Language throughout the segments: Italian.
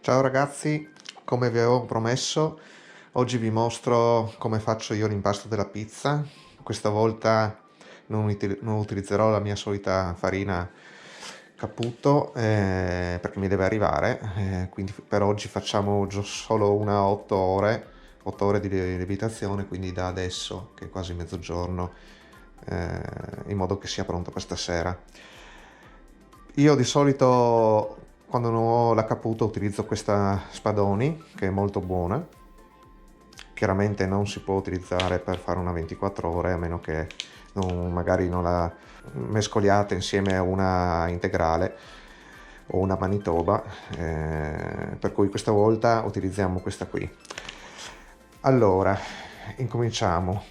Ciao ragazzi, come vi avevo promesso, oggi vi mostro come faccio io l'impasto della pizza. Questa volta non utilizzerò la mia solita farina Caputo perché mi deve arrivare, quindi per oggi facciamo solo 8 ore di lievitazione, quindi da adesso, che è quasi mezzogiorno, in modo che sia pronto per stasera. Io di solito quando non ho la Caputo utilizzo questa Spadoni, che è molto buona. Chiaramente non si può utilizzare per fare una 24 ore a meno che magari non la mescoliate insieme a una integrale o una Manitoba, per cui questa volta utilizziamo questa qui. Allora, incominciamo.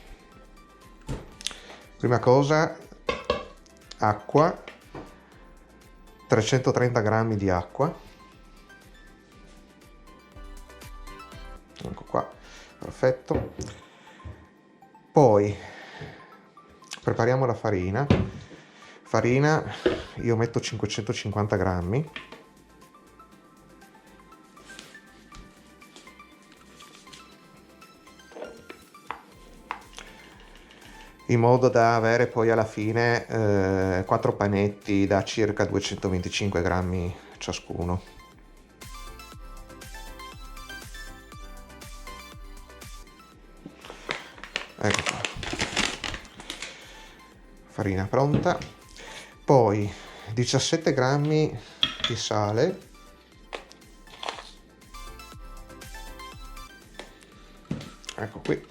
Prima cosa, acqua, 330 grammi di acqua, ecco qua, perfetto. Poi prepariamo la farina. Io metto 550 grammi, in modo da avere poi alla fine 4 panetti da circa 225 grammi ciascuno. Ecco qua, farina pronta. Poi 17 grammi di sale, ecco qui.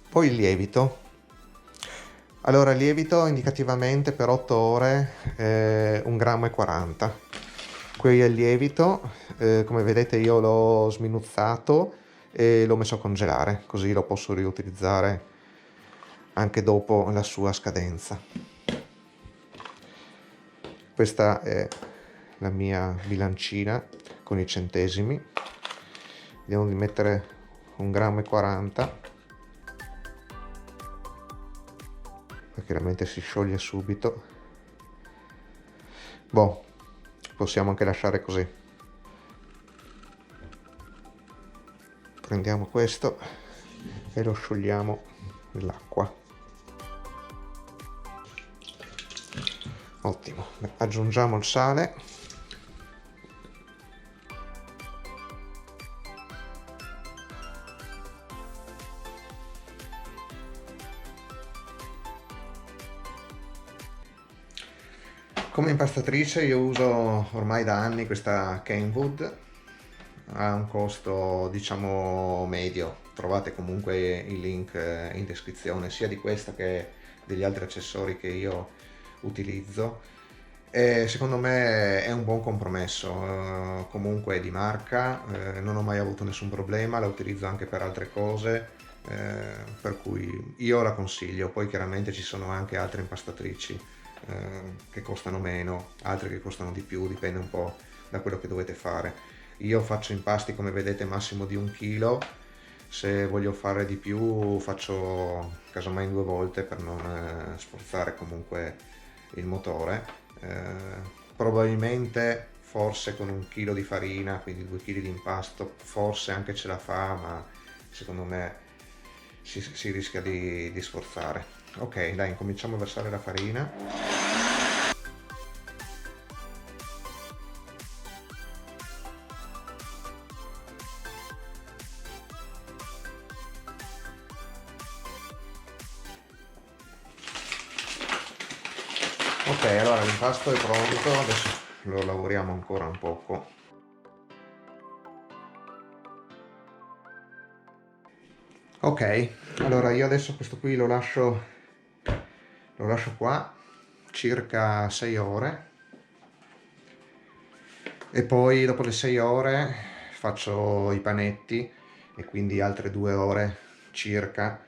Poi il lievito. Allora, il lievito indicativamente per 8 ore 1,40 g. Qui è il lievito, come vedete io l'ho sminuzzato e l'ho messo a congelare, così lo posso riutilizzare anche dopo la sua scadenza. Questa è la mia bilancina con i centesimi. Vediamo di mettere 1,40 g. Chiaramente si scioglie subito. Boh, possiamo anche lasciare così. Prendiamo questo e lo sciogliamo nell'acqua. Ottimo, aggiungiamo il sale. Come impastatrice io uso ormai da anni questa Kenwood, ha un costo diciamo medio, trovate comunque il link in descrizione sia di questa che degli altri accessori che io utilizzo, e secondo me è un buon compromesso, comunque è di marca, non ho mai avuto nessun problema, la utilizzo anche per altre cose, per cui io la consiglio. Poi chiaramente ci sono anche altre impastatrici che costano meno, altre che costano di più, dipende un po' da quello che dovete fare. Io faccio impasti, come vedete, massimo di 1 chilo. Se voglio fare di più faccio casomai in 2 volte per non sforzare comunque il motore. Probabilmente forse con 1 chilo di farina, quindi 2 kg di impasto, forse anche ce la fa, ma secondo me si rischia di sforzare. Ok, dai, cominciamo a versare la farina. Ok, allora l'impasto è pronto, adesso lo lavoriamo ancora un poco. Ok, allora io adesso questo qui lo lascio qua circa 6 ore e poi dopo le 6 ore faccio i panetti e quindi altre 2 ore circa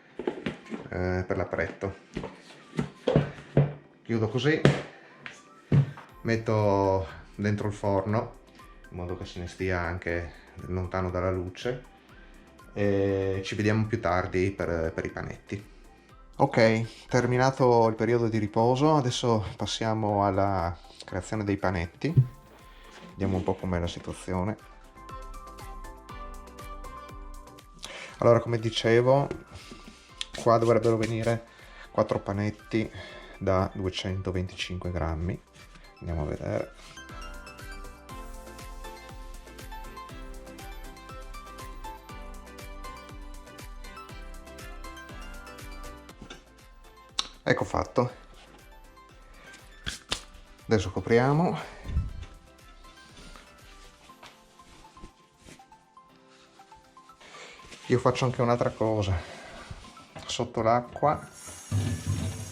per l'appretto. Chiudo così, metto dentro il forno in modo che se ne stia anche lontano dalla luce e ci vediamo più tardi per i panetti. Ok, terminato il periodo di riposo, adesso passiamo alla creazione dei panetti. Vediamo un po' com'è la situazione. Allora, come dicevo, qua dovrebbero venire 4 panetti da 225 grammi. Andiamo a vedere. Ecco fatto. Adesso copriamo. Io faccio anche un'altra cosa. Sotto l'acqua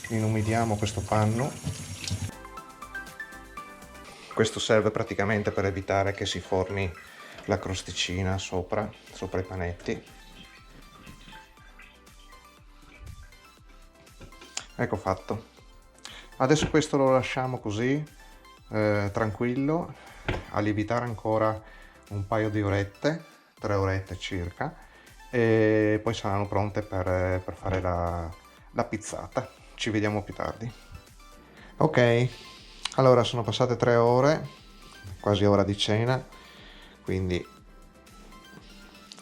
inumidiamo questo panno. Questo serve praticamente per evitare che si formi la crosticina sopra i panetti. Ecco fatto. Adesso questo lo lasciamo così, tranquillo, a lievitare ancora un paio di orette, 3 orette circa, e poi saranno pronte per fare la pizzata. Ci vediamo più tardi. Ok, allora sono passate 3 ore, quasi ora di cena, quindi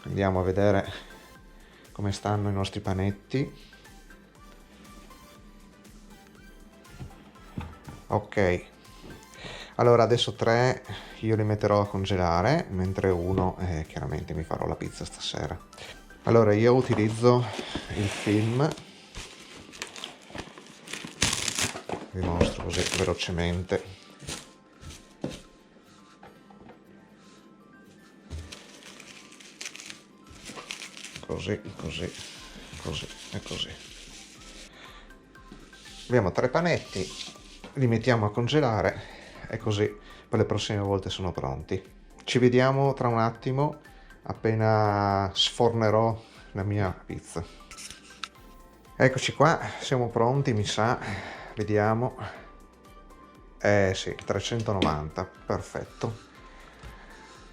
andiamo a vedere come stanno i nostri panetti. Ok, allora adesso 3 io li metterò a congelare, mentre uno chiaramente mi farò la pizza stasera. Allora io utilizzo il film, vi mostro così velocemente. Così, così, così e così. Abbiamo 3 panetti, li mettiamo a congelare e così per le prossime volte sono pronti. Ci vediamo tra un attimo appena sfornerò la mia pizza. Eccoci qua, siamo pronti, mi sa. Vediamo. Sì, 390, perfetto.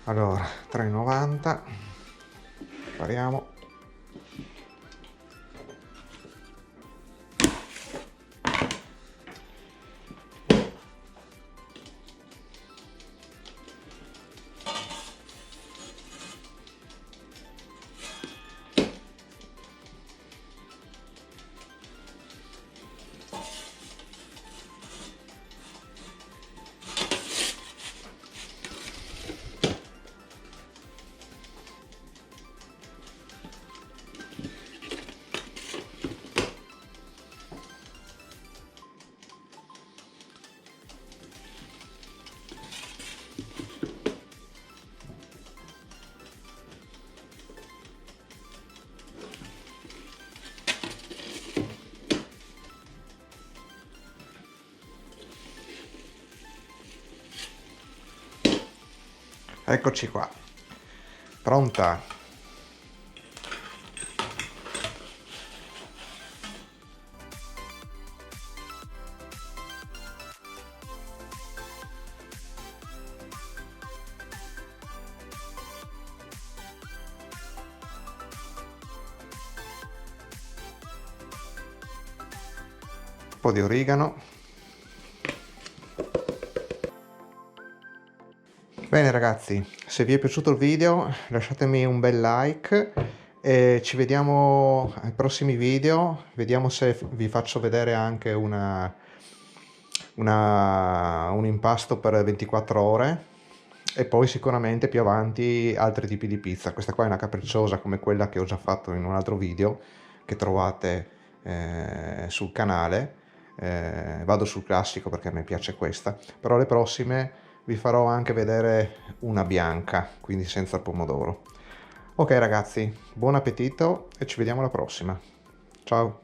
Allora, 390. Spariamo. Eccoci qua, pronta. Un po' di origano. Bene ragazzi, se vi è piaciuto il video lasciatemi un bel like e ci vediamo ai prossimi video. Vediamo se vi faccio vedere anche un impasto per 24 ore e poi sicuramente più avanti altri tipi di pizza. Questa qua è una capricciosa come quella che ho già fatto in un altro video che trovate sul canale. Vado sul classico perché a me piace questa, però le prossime vi farò anche vedere una bianca, quindi senza il pomodoro. Ok ragazzi, buon appetito e ci vediamo alla prossima. Ciao!